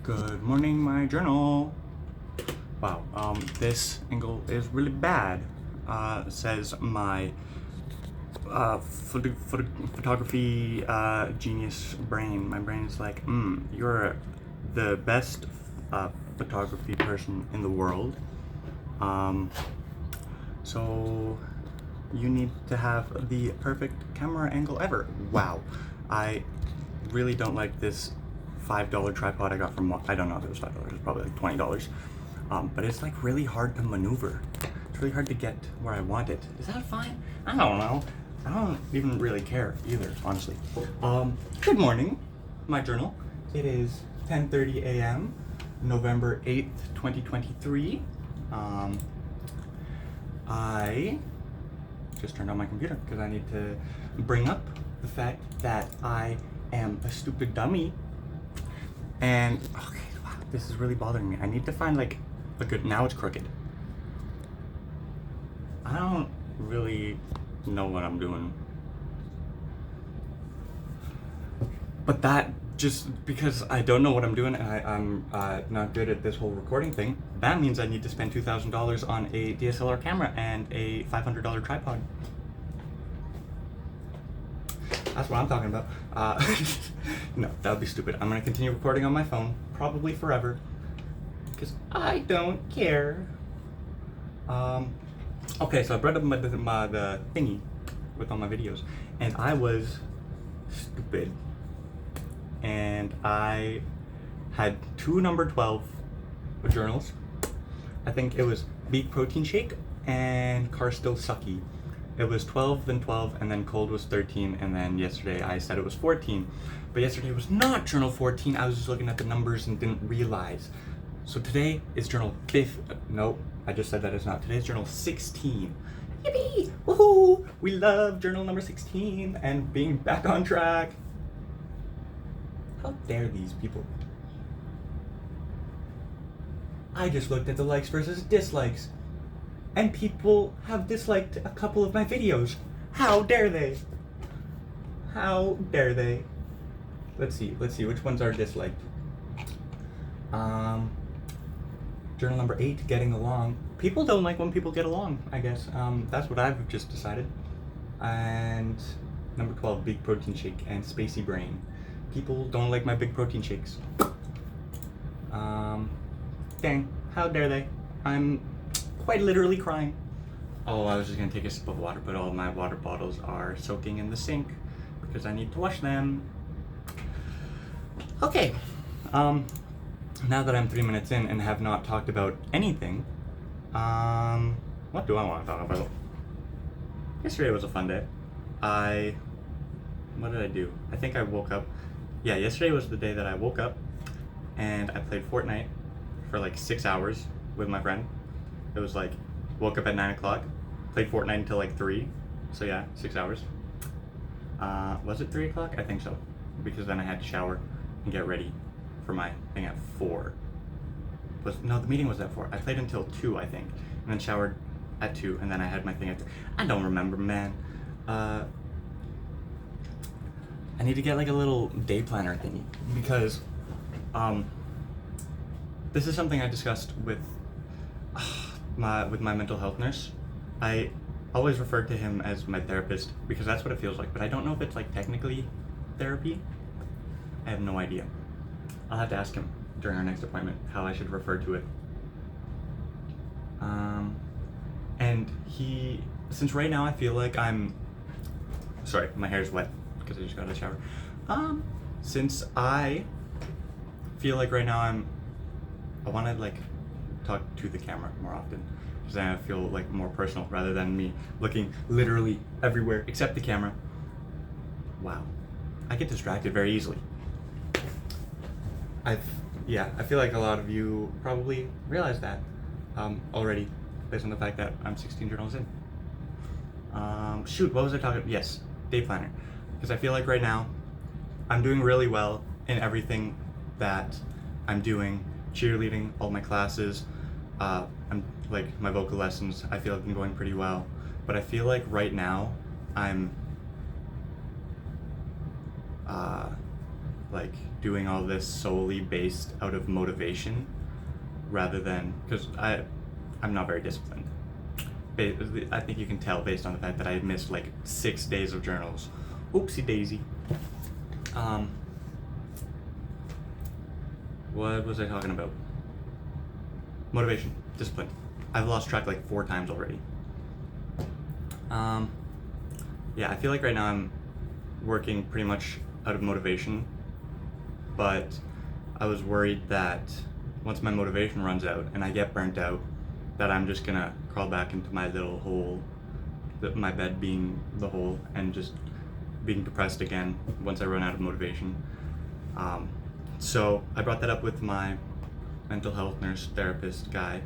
Good morning, my journal. Wow, this angle is really bad. Says my photography genius brain. My brain is like, you're the best photography person in the world. So you need to have the perfect camera angle ever. Wow, I really don't like this $5 tripod I got from, I don't know if it was $5, it was probably like $20. But it's like really hard to maneuver. It's really hard to get where I want it. Is that fine? I don't know. I don't even really care either, honestly. Good morning, my journal. It is 10:30 a.m., November 8th, 2023. I just turned on my computer because I need to bring up the fact that I am a stupid dummy. And, okay, wow, this is really bothering me. I need to find like a good, now it's crooked. I don't really know what I'm doing. But that, just because I don't know what I'm doing and I'm not good at this whole recording thing, that means I need to spend $2,000 on a DSLR camera and a $500 tripod. That's what I'm talking about. No, that would be stupid. I'm gonna continue recording on my phone, probably forever, because I don't care. Okay, so I brought up the thingy with all my videos, and I was stupid. And I had two number 12 journals. I think it was Beak Protein Shake and Car Still Sucky. It was 12, then 12, and then cold was 13, and then yesterday I said it was 14. But yesterday was not journal 14, I was just looking at the numbers and didn't realize. So today is journal nope, I just said that it's not. Today's journal 16. Yippee! Woohoo! We love journal number 16 and being back on track. How dare these people? I just looked at the likes versus dislikes, and people have disliked a couple of my videos. How dare they? How dare they? Let's see which ones are disliked. Journal number 8, getting along. People don't like when people get along, I guess. That's what I've just decided. And number 12, Big Protein Shake and Spacey Brain. People don't like my big protein shakes. Dang, how dare they? I'm quite literally crying. Oh, I was just gonna take a sip of water, but all my water bottles are soaking in the sink because I need to wash them. Okay, now that I'm 3 minutes in and have not talked about anything, what do I want to talk about? Yesterday was a fun day. What did I do? I think I woke up. Yeah, yesterday was the day that I woke up and I played Fortnite for like 6 hours with my friend. It was like, woke up at 9 o'clock, played Fortnite until like 3. So yeah, 6 hours. Was it 3 o'clock? I think so. Because then I had to shower and get ready for my thing at 4. No, the meeting was at 4. I played until 2, I think. And then showered at 2, and then I had my thing at 3. I don't remember, man. I need to get like a little day planner thingy because this is something I discussed with my mental health nurse. I always refer to him as my therapist because that's what it feels like, but I don't know if it's like technically therapy. I have no idea. I'll have to ask him during our next appointment how I should refer to it. And since right now I feel like sorry, my hair is wet because I just got out of the shower. Since I feel like right now I want to like talk to the camera more often because then I feel like more personal rather than me looking literally everywhere except the camera. Wow, I get distracted very easily. I feel like a lot of you probably realize that already based on the fact that I'm 16 journals in. Shoot, what was I talking about? Yes, day planner. Because I feel like right now I'm doing really well in everything that I'm doing. Cheerleading, all my classes, I'm like my vocal lessons, I feel like I'm going pretty well. But I feel like right now I'm like doing all this solely based out of motivation rather than because I'm not very disciplined. I think you can tell based on the fact that I missed like 6 days of journals. Oopsie daisy. What was I talking about? Motivation, discipline. I've lost track like 4 times already. Yeah, I feel like right now I'm working pretty much out of motivation, but I was worried that once my motivation runs out and I get burnt out, that I'm just gonna crawl back into my little hole, my bed being the hole, and just being depressed again once I run out of motivation. So I brought that up with my mental health nurse therapist guy,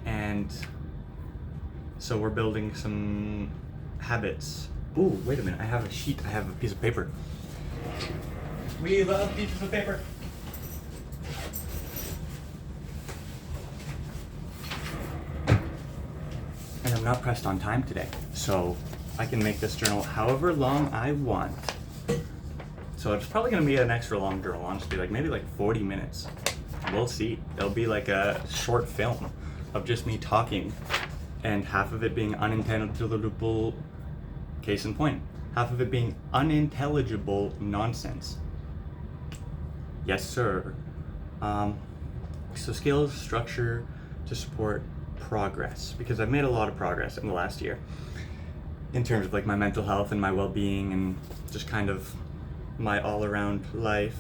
and so we're building some habits. Ooh, wait a minute, I have a sheet, I have a piece of paper. We love pieces of paper. And I'm not pressed on time today, so I can make this journal however long I want. So it's probably gonna be an extra long journal, honestly, like maybe like 40 minutes. We'll see. It'll be like a short film of just me talking, and half of it being unintelligible, case in point, half of it being unintelligible nonsense. Yes, sir. So skills, structure to support progress, because I've made a lot of progress in the last year in terms of like my mental health and my well-being and just kind of my all-around life.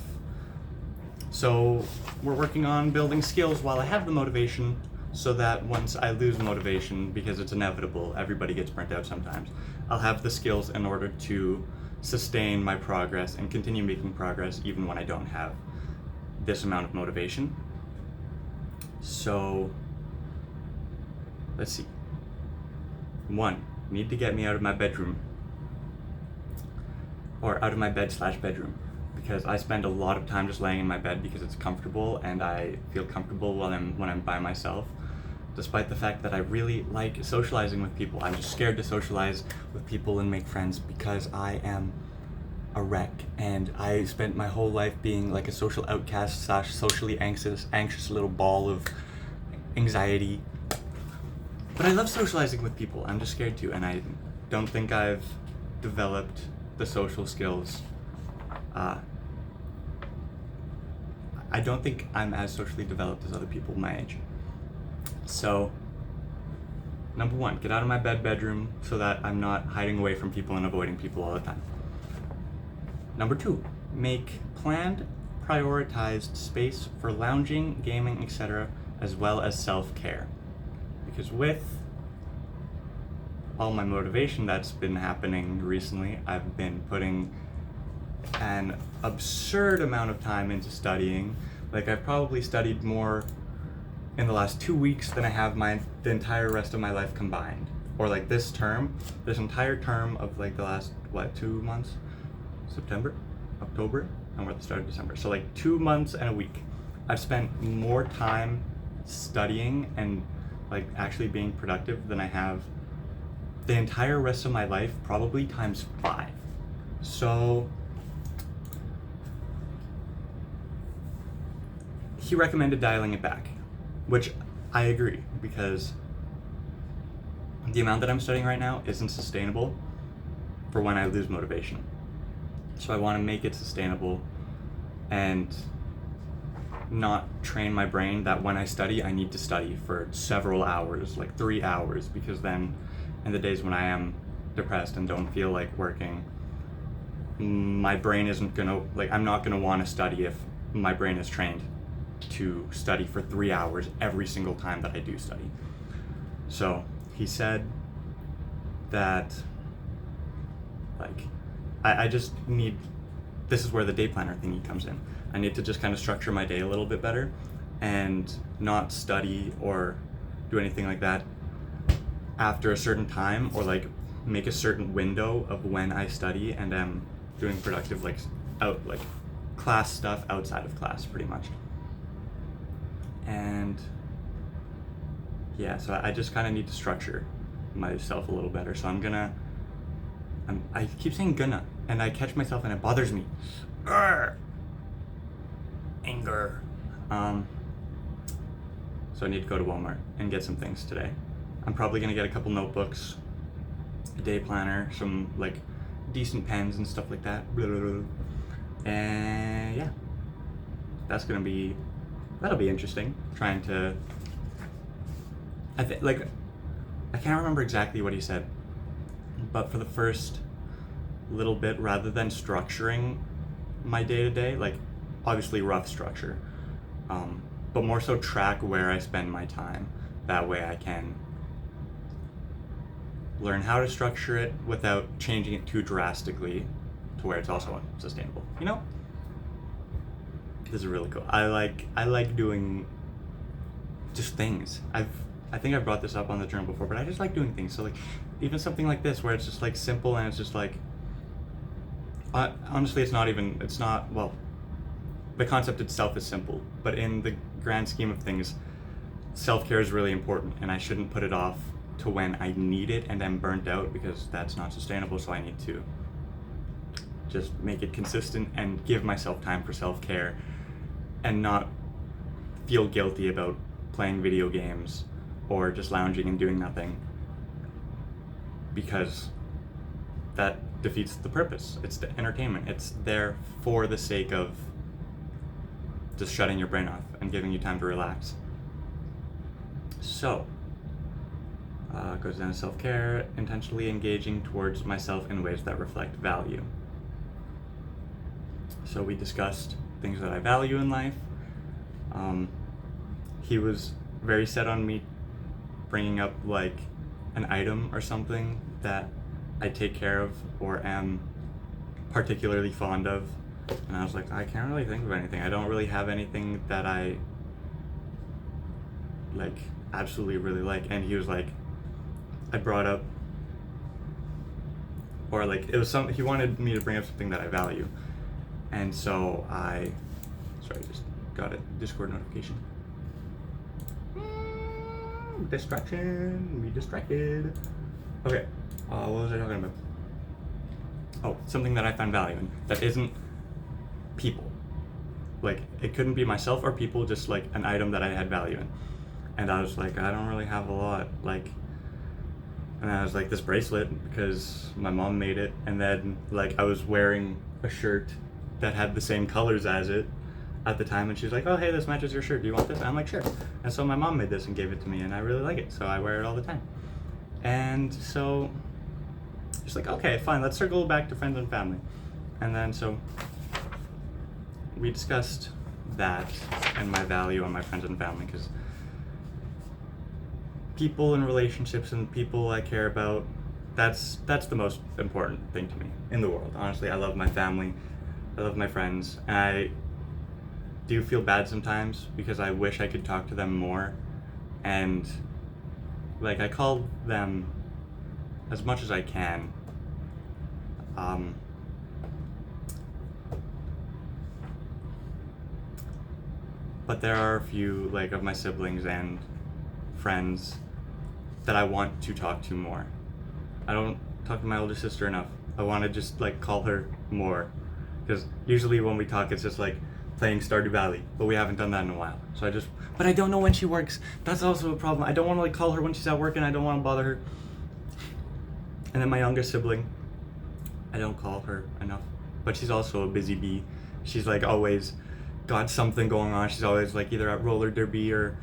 So we're working on building skills while I have the motivation, so that once I lose motivation, because it's inevitable, everybody gets burnt out sometimes, I'll have the skills in order to sustain my progress and continue making progress even when I don't have this amount of motivation. So let's see. 1, need to get me out of my bedroom, or out of my bed/bedroom, because I spend a lot of time just laying in my bed because it's comfortable and I feel comfortable when I'm by myself, despite the fact that I really like socializing with people. I'm just scared to socialize with people and make friends because I am a wreck, and I spent my whole life being like a social outcast / socially anxious little ball of anxiety. But I love socializing with people. I'm just scared to, and I don't think I've developed the social skills. I don't think I'm as socially developed as other people my age. So, number 1, get out of my bedroom so that I'm not hiding away from people and avoiding people all the time. Number 2, make planned, prioritized space for lounging, gaming, etc., as well as self-care. Because with all my motivation that's been happening recently, I've been putting an absurd amount of time into studying. Like, I've probably studied more in the last 2 weeks than I have the entire rest of my life combined. Or like this entire term of like the last, 2 months? September, October, and we're at the start of December. So like 2 months and a week. I've spent more time studying and like actually being productive than I have the entire rest of my life, probably times 5. So he recommended dialing it back, which I agree, because the amount that I'm studying right now isn't sustainable for when I lose motivation. So I want to make it sustainable and not train my brain that when I study, I need to study for several hours, like 3 hours, because then in the days when I am depressed and don't feel like working, my brain isn't gonna, like, I'm not gonna want to study if my brain is trained to study for 3 hours every single time that I do study. So he said that, like, I just need, this is where the day planner thingy comes in. I need to just kind of structure my day a little bit better and not study or do anything like that after a certain time, or like make a certain window of when I study and am doing productive, like class stuff outside of class, pretty much. And yeah, so I just kind of need to structure myself a little better. So I keep saying gonna, and I catch myself and it bothers me. Arr! Anger. So I need to go to Walmart and get some things today. I'm probably gonna get a couple notebooks, a day planner, some like decent pens and stuff like that. Blah, blah, blah. And yeah, that'll be interesting. Trying to, I can't remember exactly what he said, but for the first little bit, rather than structuring my day-to-day, like obviously rough structure, but more so track where I spend my time. That way I can learn how to structure it without changing it too drastically to where it's also unsustainable. You know? This is really cool. I like doing just things. I think I've brought this up on the journal before, but I just like doing things. So like even something like this where it's just like simple and it's just like honestly well, the concept itself is simple, but in the grand scheme of things, self-care is really important, and I shouldn't put it off to when I need it and I'm burnt out, because that's not sustainable. So I need to just make it consistent and give myself time for self-care and not feel guilty about playing video games or just lounging and doing nothing, because that defeats the purpose. It's the entertainment. It's there for the sake of just shutting your brain off and giving you time to relax. So, goes down to self-care, intentionally engaging towards myself in ways that reflect value. So we discussed things that I value in life. He was very set on me bringing up like an item or something that I take care of or am particularly fond of. And I was like, I can't really think of anything. I don't really have anything that I like absolutely really like. And he was like, I brought up, or like it was he wanted me to bring up something that I value. And so I just got a Discord notification. Distraction, be distracted. Okay, what was I talking about? Oh, something that I find value in that isn't people. Like, it couldn't be myself or people, just like an item that I had value in. And I was like, I don't really have a lot. Like, and I was like, this bracelet, because my mom made it. And then like I was wearing a shirt that had the same colors as it at the time, and she's like, oh hey, this matches your shirt, do you want this? And I'm like, sure. And so my mom made this and gave it to me, and I really like it, so I wear it all the time. And so she's like, okay, fine, let's circle back to friends and family. And then so we discussed that and my value on my friends and family, because people and relationships and people I care about, that's the most important thing to me in the world. Honestly, I love my family, I love my friends, and I do feel bad sometimes because I wish I could talk to them more, and like I call them as much as I can. But there are a few like of my siblings and friends that I want to talk to more. I don't talk to my older sister enough. I want to just like call her more, because usually when we talk it's just like playing Stardew Valley, but we haven't done that in a while. So but I don't know when she works. That's also a problem. I don't want to like call her when she's at work, and I don't want to bother her. And then my youngest sibling, I don't call her enough, but she's also a busy bee. She's like always got something going on. She's always like either at roller derby or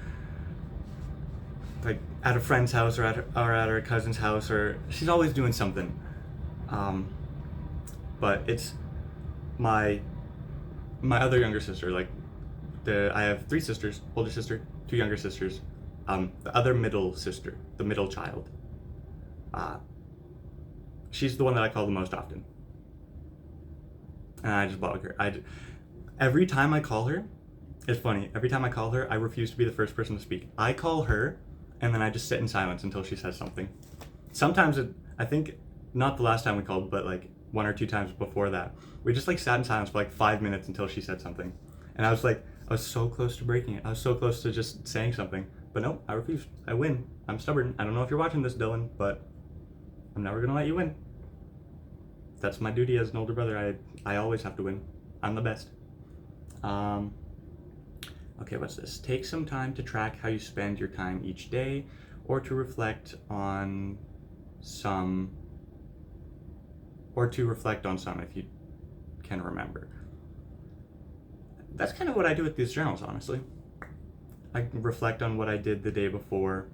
like at a friend's house or at her cousin's house, or she's always doing something. But it's my other younger sister, like I have 3 sisters, older sister, 2 younger sisters. The other middle sister, the middle child, she's the one that I call the most often. And I just bug her. Every time I call her, it's funny, every time I call her, I refuse to be the first person to speak. I call her, and then I just sit in silence until she says something. Sometimes, I think, not the last time we called, but like 1 or 2 times before that, we just like sat in silence for like 5 minutes until she said something. And I was so close to breaking it. I was so close to just saying something. But no, I refused. I win. I'm stubborn. I don't know if you're watching this, Dylan, but I'm never gonna let you win. That's my duty as an older brother. I always have to win. I'm the best. Okay, what's this? Take some time to track how you spend your time each day, or to reflect on some, if you can remember. That's kind of what I do with these journals, honestly. I reflect on what I did the day before,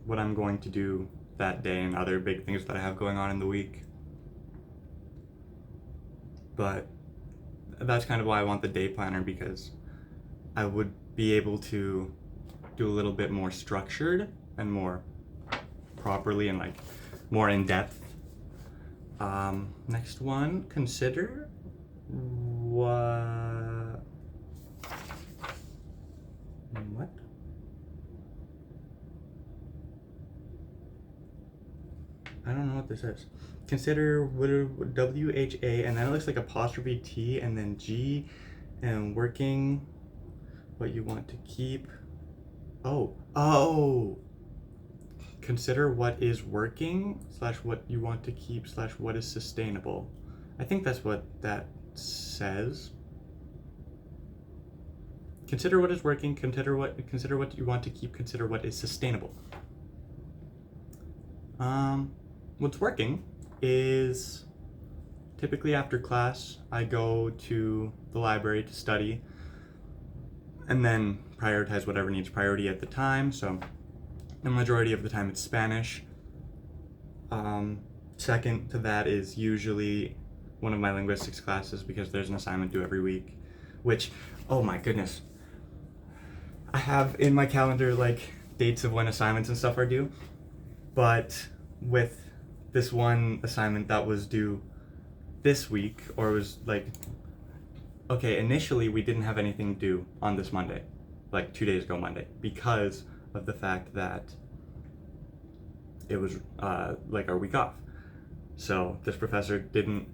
what I'm going to do that day, and other big things that I have going on in the week. But that's kind of why I want the day planner, because I would be able to do a little bit more structured and more properly and like more in depth. Next one, consider what? I don't know what this is. Consider WHA, and then it looks like apostrophe T and then G, and working what you want to keep. Oh. Consider what is working / what you want to keep / what is sustainable. I think that's what that says. Consider what is working, consider what you want to keep, consider what is sustainable. What's working is typically after class, I go to the library to study and then prioritize whatever needs priority at the time. So the majority of the time it's Spanish. Second to that is usually one of my linguistics classes, because there's an assignment due every week, which, oh my goodness, I have in my calendar like dates of when assignments and stuff are due, but with this one assignment that was due this week, or was like, okay, initially we didn't have anything due on this Monday, like 2 days ago Monday, because of the fact that it was like our week off. So this professor didn't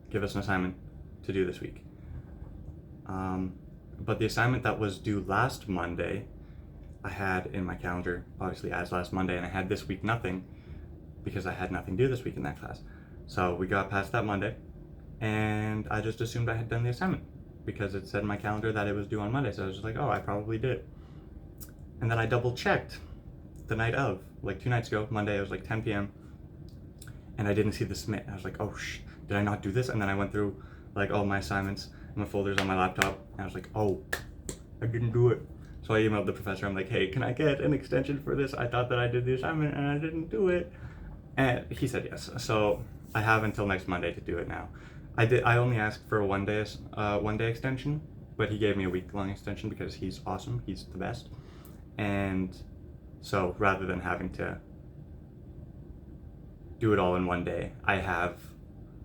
give us an assignment to do this week. But the assignment that was due last Monday, I had in my calendar, obviously, as last Monday, and I had this week nothing, because I had nothing due this week in that class. So we got past that Monday, and I just assumed I had done the assignment, because it said in my calendar that it was due on Monday, so I was just like, oh, I probably did it. And then I double checked the night of, like 2 nights ago, Monday, it was like 10 p.m., and I didn't see the submit. I was like, oh, did I not do this? And then I went through like all my assignments and my folders on my laptop, and I was like, oh, I didn't do it. So I emailed the professor. I'm like, hey, can I get an extension for this? I thought that I did the assignment and I didn't do it. And he said yes. So I have until next Monday to do it now. I only asked for a one day extension, but he gave me a week-long extension because he's awesome. He's the best. And so rather than having to do it all in one day, I have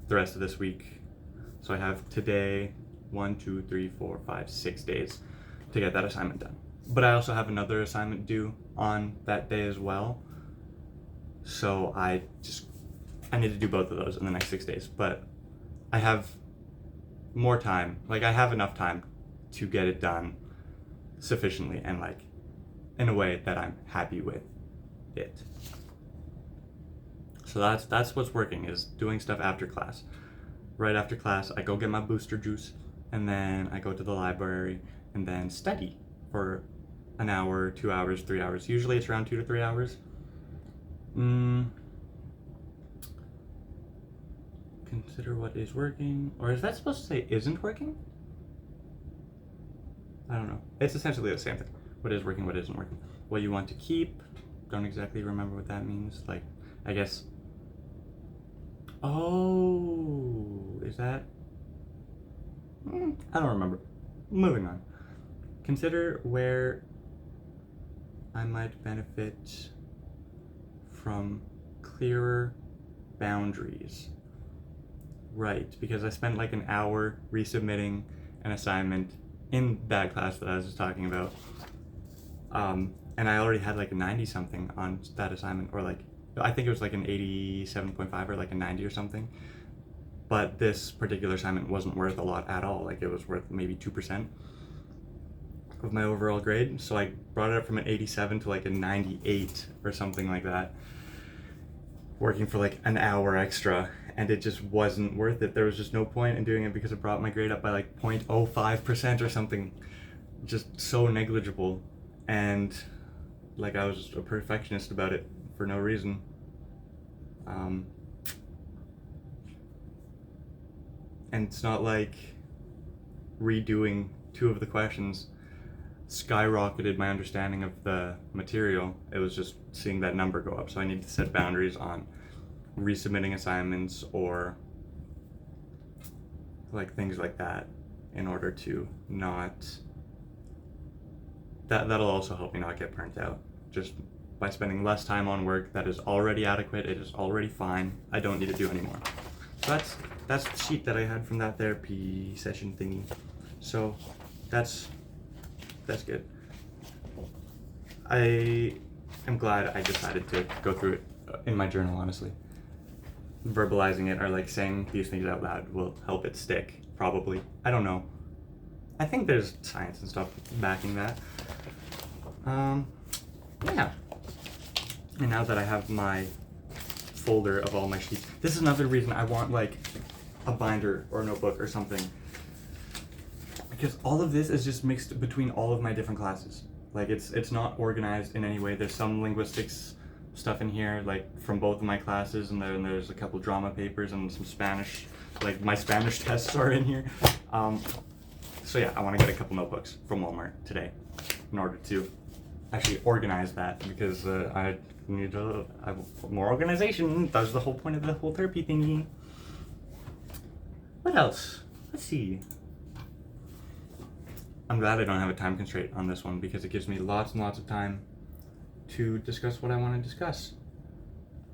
the rest of this week. So I have today, 1, 2, 3, 4, 5, 6 days to get that assignment done. But I also have another assignment due on that day as well. So I need to do both of those in the next 6 days. But I have more time, like I have enough time to get it done sufficiently and like in a way that I'm happy with it. So that's what's working, is doing stuff after class. Right after class, I go get my booster juice, and then I go to the library and then study for an hour, 2 hours, 3 hours. Usually it's around 2 to 3 hours. Consider what is working, or is that supposed to say isn't working? I don't know. It's essentially the same thing. What is working, what isn't working. What you want to keep, don't exactly remember what that means. Like, I guess, oh, is that? I don't remember. Moving on. Consider where I might benefit from clearer boundaries. Right, because I spent like an hour resubmitting an assignment in that class that I was just talking about. And I already had like a 90 something on that assignment, or like, I think it was like an 87.5 or like a 90 or something. But this particular assignment wasn't worth a lot at all. Like, it was worth maybe 2% of my overall grade. So I brought it up from an 87 to like a 98 or something like that, working for like an hour extra. and it just wasn't worth it. There was just no point in doing it because it brought my grade up by like 0.05% or something, just so negligible. And like I was a perfectionist about it for no reason. And it's not like redoing 2 of the questions skyrocketed my understanding of the material. It was just seeing that number go up. So I need to set boundaries on resubmitting assignments or like things like that in order to not, that'll also help me not get burnt out. Just by spending less time on work that is already adequate, it is already fine. I don't need to do anymore. So that's the sheet that I had from that therapy session thingy. So that's good. I am glad I decided to go through it in my journal, honestly. Verbalizing it or like saying these things out loud will help it stick, probably. I don't know. I think there's science and stuff backing that. Yeah. And now that I have my folder of all my sheets, this is another reason I want like a binder or a notebook or something, because all of this is just mixed between all of my different classes. Like it's not organized in any way. There's some linguistics stuff in here, like from both of my classes, and then there's a couple drama papers and some Spanish, like my Spanish tests are in here. So yeah, I want to get a couple notebooks from Walmart today in order to actually organize that, because I need more organization. That's the whole point of the whole therapy thingy. What else? Let's see. I'm glad I don't have a time constraint on this one, because it gives me lots and lots of time to discuss what I want to discuss.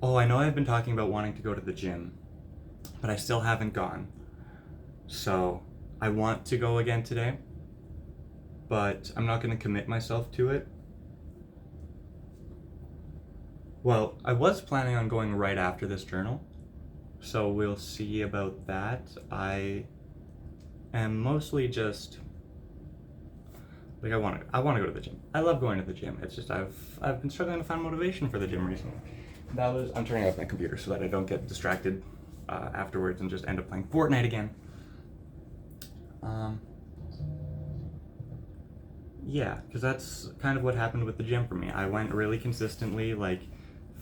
Oh, I know I've been talking about wanting to go to the gym, but I still haven't gone. So I want to go again today, but I'm not going to commit myself to it. Well, I was planning on going right after this journal, so we'll see about that. I am mostly just like I want to go to the gym. I love going to the gym. It's just I've been struggling to find motivation for the gym recently. I'm turning off my computer so that I don't get distracted afterwards and just end up playing Fortnite again. Yeah, because that's kind of what happened with the gym for me. I went really consistently, like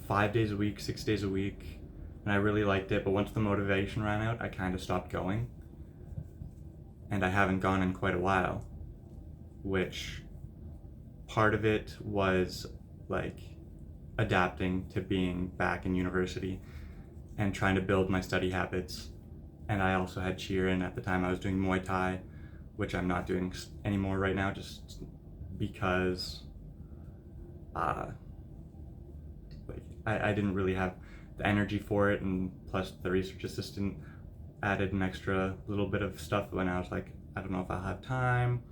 5 days a week, 6 days a week, and I really liked it. But once the motivation ran out, I kind of stopped going, and I haven't gone in quite a while. Which part of it was like adapting to being back in university and trying to build my study habits. And I also had cheer, and at the time I was doing Muay Thai, which I'm not doing anymore right now, just because like I didn't really have the energy for it, and plus the research assistant added an extra little bit of stuff when I was like, I don't know if I'll have time,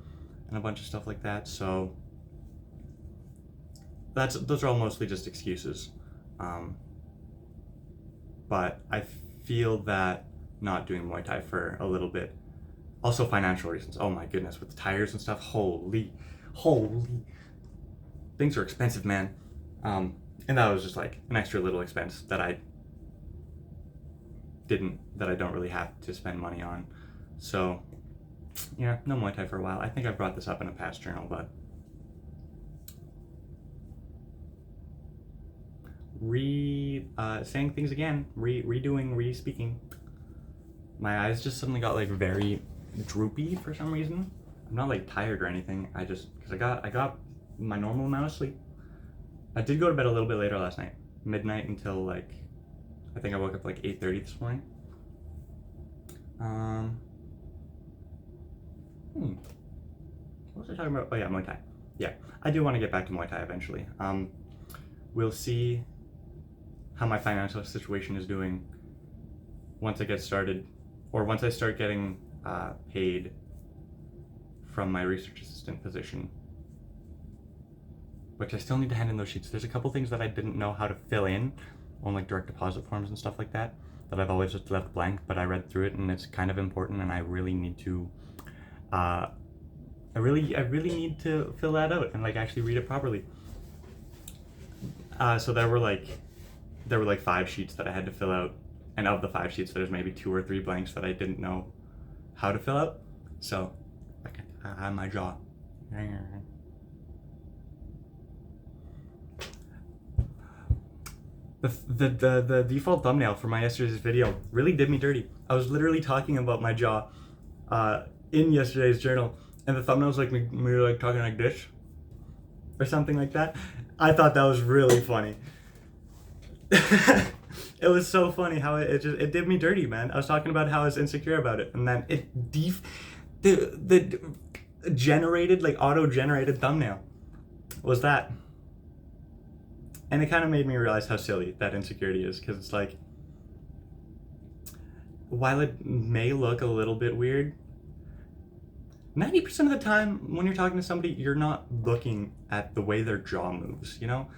and a bunch of stuff like that. So those are all mostly just excuses. But I feel that not doing Muay Thai for a little bit, also financial reasons. Oh my goodness, with the tires and stuff, holy, things are expensive, man. And that was just like an extra little expense that I don't really have to spend money on. So yeah, no Muay Thai for a while. I think I brought this up in a past journal, but saying things again, redoing, re-speaking. My eyes just suddenly got like very droopy for some reason. I'm not like tired or anything. Because I got my normal amount of sleep. I did go to bed a little bit later last night, midnight until like, I think I woke up like 8:30 this morning. What was I talking about? Oh yeah, Muay Thai. Yeah, I do want to get back to Muay Thai eventually. We'll see how my financial situation is doing once I get started, or once I start getting paid from my research assistant position, which I still need to hand in those sheets. There's a couple things that I didn't know how to fill in on like direct deposit forms and stuff like that I've always just left blank, but I read through it and it's kind of important, and I really need to I really need to fill that out and like actually read it properly. So there were like 5 sheets that I had to fill out And of the 5 sheets, there's maybe 2 or 3 blanks that I didn't know how to fill out. So, I have my jaw. The default thumbnail for my yesterday's video really did me dirty. I was literally talking about my jaw in yesterday's journal, and the thumbnail was like me like talking like this or something like that. I thought that was really funny. It was so funny how it did me dirty, man. I was talking about how I was insecure about it, and then the generated, like auto-generated thumbnail was that. And it kind of made me realize how silly that insecurity is, because it's like, while it may look a little bit weird, 90% of the time when you're talking to somebody, you're not looking at the way their jaw moves, you know?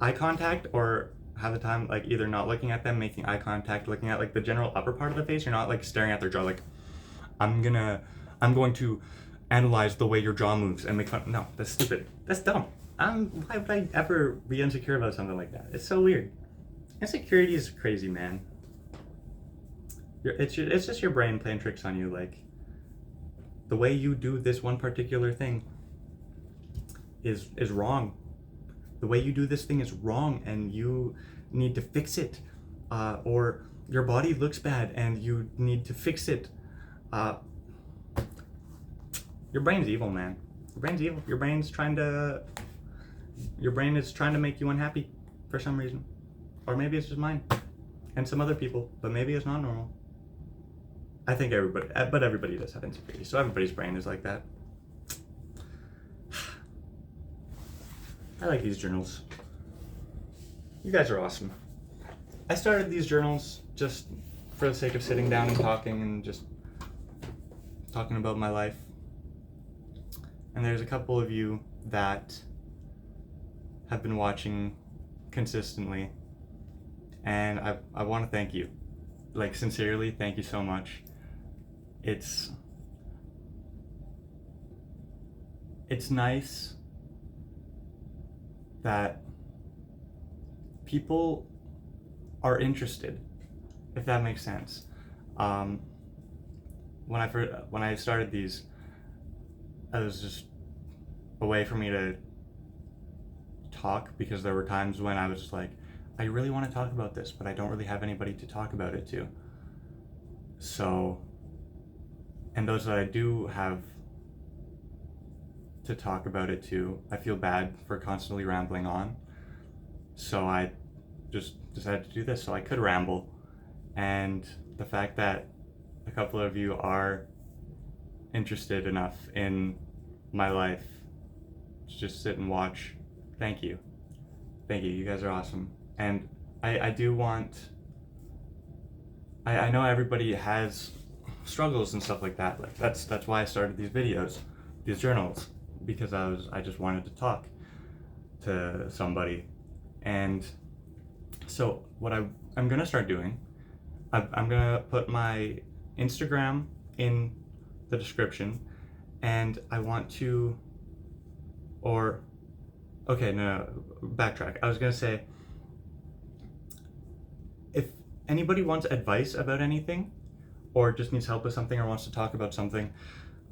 Eye contact, or have the time like either not looking at them, making eye contact, looking at like the general upper part of the face. You're not like staring at their jaw like, I'm going to analyze the way your jaw moves and make fun. No, that's stupid. That's dumb. Why would I ever be insecure about something like that? It's so weird. Insecurity is crazy, man. It's just your brain playing tricks on you. Like, the way you do this one particular thing is wrong. The way you do this thing is wrong, and you need to fix it. Or your body looks bad and you need to fix it. Your brain's evil, man. Your brain's evil. Your brain is trying to make you unhappy for some reason. Or maybe it's just mine and some other people, but maybe it's not normal. I think everybody does have insecurity, so everybody's brain is like that. I like these journals. You guys are awesome. I started these journals just for the sake of sitting down and talking, and just talking about my life. And there's a couple of you that have been watching consistently, and I want to thank you. Like, sincerely, thank you so much. It's nice that people are interested, if that makes sense. When I started these, it was just a way for me to talk, because there were times when I was just like, I really want to talk about this, but I don't really have anybody to talk about it to. So, and those that I do have to talk about it to, I feel bad for constantly rambling on. So I just decided to do this so I could ramble. And the fact that a couple of you are interested enough in my life to just sit and watch, thank you. Thank you. You guys are awesome. And I do want, I know everybody has struggles and stuff like that. Like, that's why I started these videos, these journals, because I just wanted to talk to somebody. And so what I'm gonna start doing, I'm gonna put my Instagram in the description, and I want to, backtrack. I was gonna say, if anybody wants advice about anything, or just needs help with something, or wants to talk about something,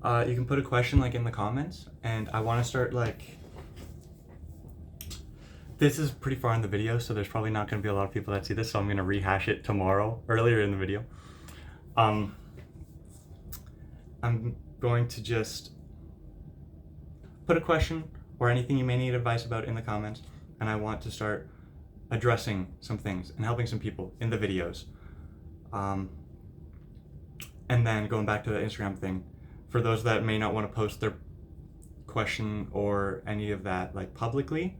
you can put a question like in the comments, and I want to start like, this is pretty far in the video, so there's probably not going to be a lot of people that see this, so I'm going to rehash it tomorrow, earlier in the video. I'm going to just put a question or anything you may need advice about in the comments, and I want to start addressing some things and helping some people in the videos. And then going back to the Instagram thing, for those that may not want to post their question or any of that like publicly,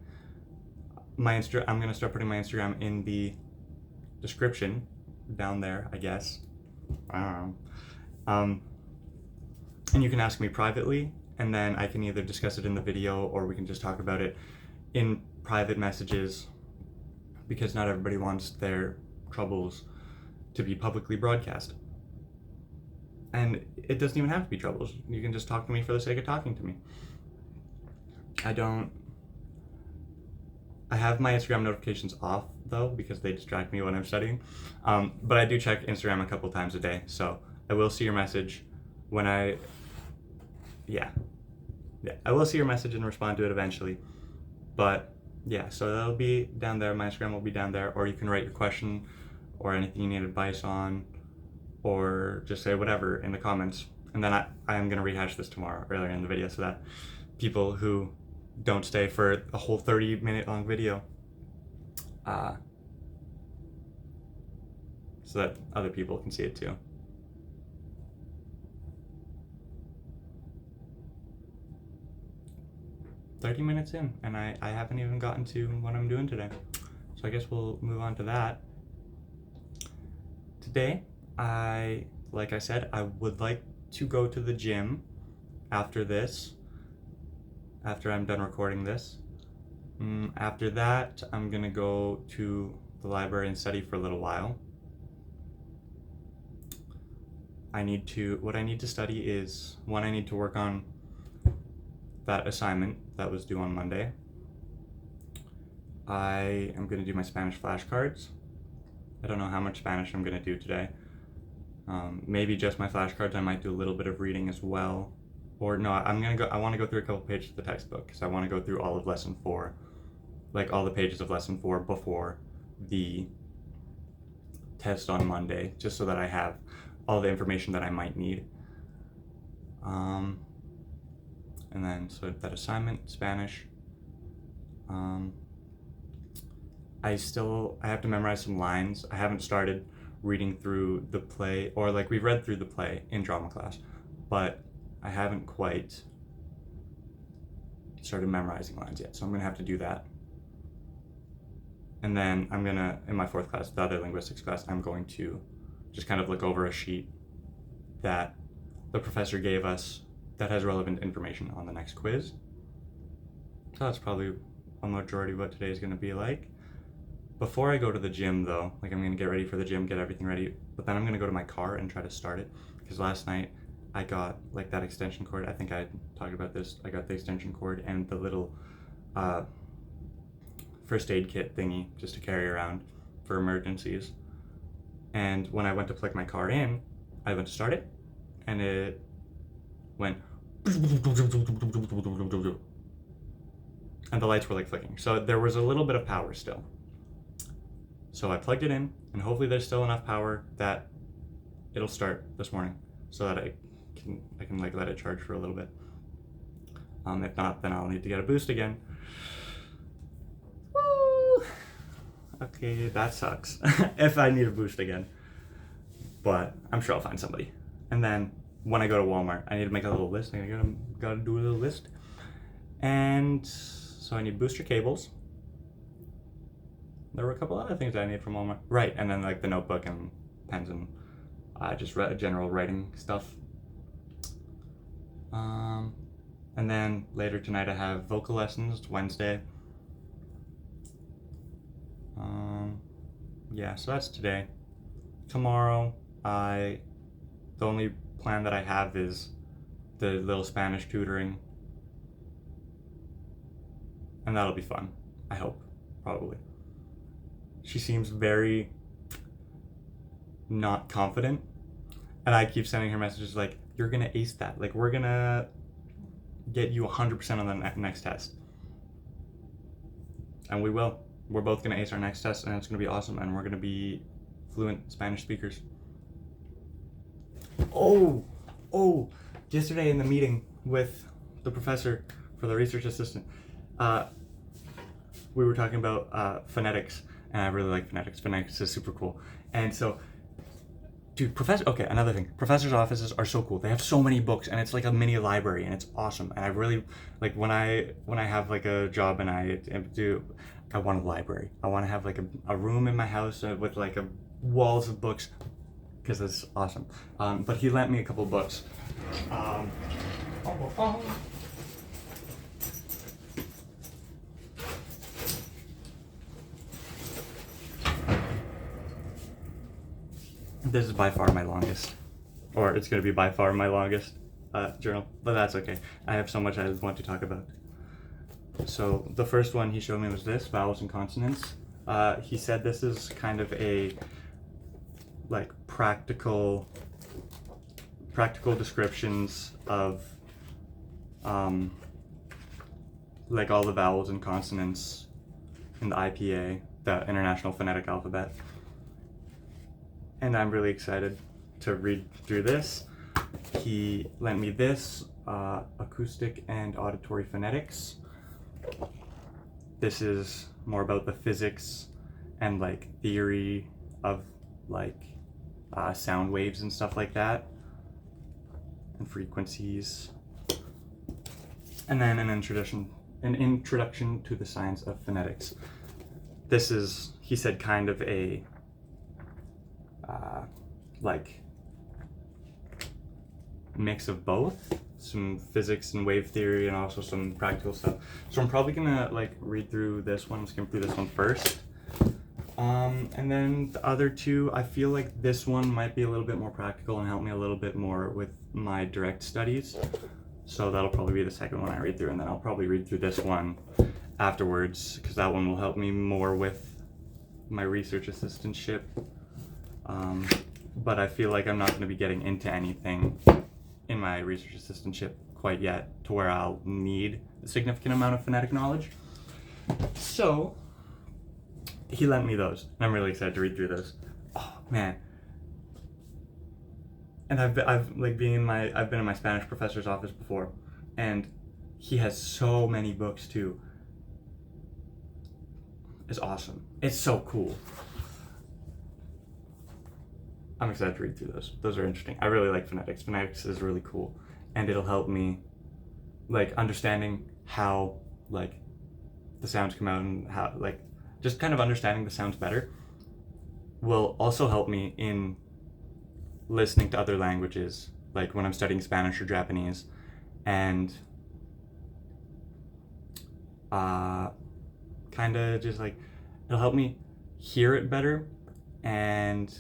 I'm going to start putting my Instagram in the description down there, I guess. I don't know. And you can ask me privately, and then I can either discuss it in the video, or we can just talk about it in private messages, because not everybody wants their troubles to be publicly broadcast. And it doesn't even have to be troubles. You can just talk to me for the sake of talking to me. I have my Instagram notifications off though because they distract me when I'm studying. But I do check Instagram a couple times a day, so I will see your message when yeah, I will see your message and respond to it eventually. But yeah, so that'll be down there. My Instagram will be down there, or you can write your question or anything you need advice on, or just say whatever in the comments. And then I am going to rehash this tomorrow earlier in the video so that people who don't stay for a whole 30-minute long video, so that other people can see it too. "30 minutes in, and I haven't even gotten to what I'm doing today. So I guess we'll move on to that. Today, like I said, I would like to go to the gym after this, after I'm done recording this. After that, I'm gonna go to the library and study for a little while. What I need to study is, one, I need to work on that assignment that was due on Monday. I am going to do my Spanish flashcards. I don't know how much Spanish I'm going to do today. Maybe just my flashcards. I might do a little bit of reading as well. Or no, I want to go through a couple pages of the textbook because I want to go through all of lesson 4, like all the pages of lesson 4 before the test on Monday, just so that I have all the information that I might need. And then, so that assignment, Spanish. I have to memorize some lines. I haven't started reading through the play, or like we've read through the play in drama class, but I haven't quite started memorizing lines yet, so I'm gonna have to do that. And then in my 4th class, the other linguistics class, I'm going to just kind of look over a sheet that the professor gave us that has relevant information on the next quiz. So that's probably a majority of what today is going to be like. Before I go to the gym though, like I'm going to get ready for the gym, get everything ready, but then I'm going to go to my car and try to start it, because last night I got like that extension cord. I think I talked about this. I got the extension cord and the little first aid kit thingy just to carry around for emergencies. And when I went to plug my car in, I went to start it, and it went, and the lights were like flicking. So there was a little bit of power still. So I plugged it in, and hopefully there's still enough power that it'll start this morning, so that I can like let it charge for a little bit. If not, then I'll need to get a boost again. Woo! Okay, that sucks. If I need a boost again, but I'm sure I'll find somebody. And then when I go to Walmart, I need to make a little list. I gotta do a little list. And so I need booster cables. There were a couple other things I need from Walmart. Right, and then like the notebook and pens and just general writing stuff. And then later tonight I have vocal lessons. It's Wednesday. Yeah, so that's today. Tomorrow, the only plan that I have is the little Spanish tutoring, and that'll be fun, I hope, probably. She seems very not confident, and I keep sending her messages like, you're gonna ace that, like we're gonna get you 100% on the next test, and we will. We're both gonna ace our next test, and it's gonna be awesome, and we're gonna be fluent Spanish speakers. Oh, yesterday in the meeting with the professor for the research assistant, we were talking about phonetics, and I really like phonetics. Phonetics is super cool. And so, dude, another thing, professors' offices are so cool. They have so many books, and it's like a mini library, and it's awesome. And I really, like when I have like a job and I want a library. I want to have like a room in my house with like walls of books, because it's awesome. But he lent me a couple books. This is by far my longest, or it's going to be by far my longest journal, but that's okay. I have so much I want to talk about. So the first one he showed me was this, vowels and consonants. He said this is kind of a like practical descriptions of like all the vowels and consonants in the IPA, the International Phonetic Alphabet. And I'm really excited to read through this. He lent me this, Acoustic and Auditory Phonetics. This is more about the physics and like theory of like sound waves and stuff like that, and frequencies. And then an introduction to the science of phonetics. This is, he said, kind of a like mix of both, some physics and wave theory and also some practical stuff. So I'm probably gonna like read through this one, skim through this one first. And then the other two, I feel like this one might be a little bit more practical and help me a little bit more with my direct studies. So that'll probably be the second one I read through, and then I'll probably read through this one afterwards, because that one will help me more with my research assistantship. But I feel like I'm not going to be getting into anything in my research assistantship quite yet to where I'll need a significant amount of phonetic knowledge. So he lent me those, and I'm really excited to read through those. Oh man. And I've been in my Spanish professor's office before, and he has so many books too. It's awesome. It's so cool. I'm excited to read through those. Those are interesting. I really like phonetics. Phonetics is really cool, and it'll help me like understanding how like the sounds come out, and how like just kind of understanding the sounds better will also help me in listening to other languages, like when I'm studying Spanish or Japanese, and kind of just like it'll help me hear it better and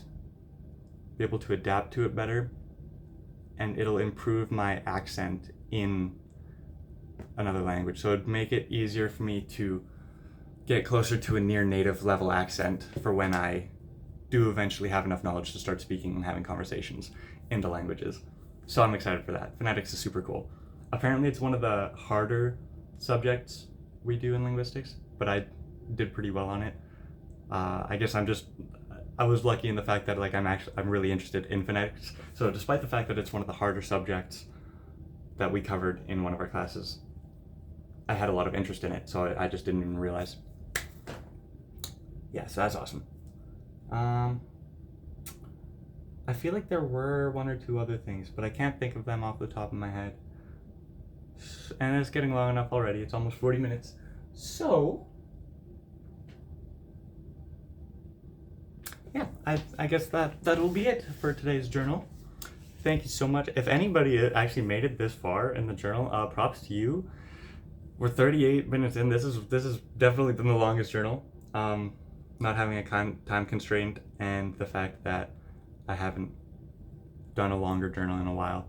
be able to adapt to it better, and it'll improve my accent in another language. So it'd make it easier for me to get closer to a near native level accent for when I do eventually have enough knowledge to start speaking and having conversations in the languages. So I'm excited for that. Phonetics is super cool. Apparently it's one of the harder subjects we do in linguistics, but I did pretty well on it. I guess I was lucky in the fact that like I'm really interested in phonetics. So despite the fact that it's one of the harder subjects that we covered in one of our classes, I had a lot of interest in it, so I just didn't even realize. Yeah, so that's awesome. I feel like there were one or two other things, but I can't think of them off the top of my head. And it's getting long enough already. It's almost 40 minutes. So yeah, I guess that'll be it for today's journal. Thank you so much. If anybody actually made it this far in the journal, props to you. We're 38 minutes in. This is definitely been the longest journal. Not having a time constraint, and the fact that I haven't done a longer journal in a while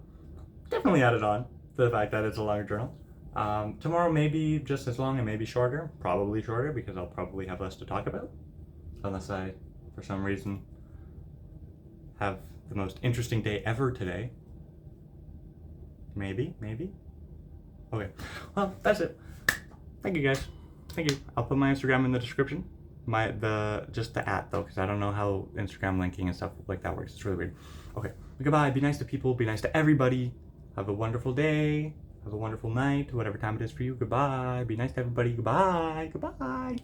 definitely added on to the fact that it's a longer journal. Tomorrow maybe just as long and maybe shorter, probably shorter, because I'll probably have less to talk about, unless I for some reason have the most interesting day ever today. Maybe. Okay, well, that's it. Thank you guys. Thank you. I'll put my Instagram in the description. Just the @ though, because I don't know how Instagram linking and stuff like that works. It's really weird. Okay, goodbye. Be nice to people. Be nice to everybody. Have a wonderful day. Have a wonderful night. Whatever time it is for you. Goodbye. Be nice to everybody. Goodbye.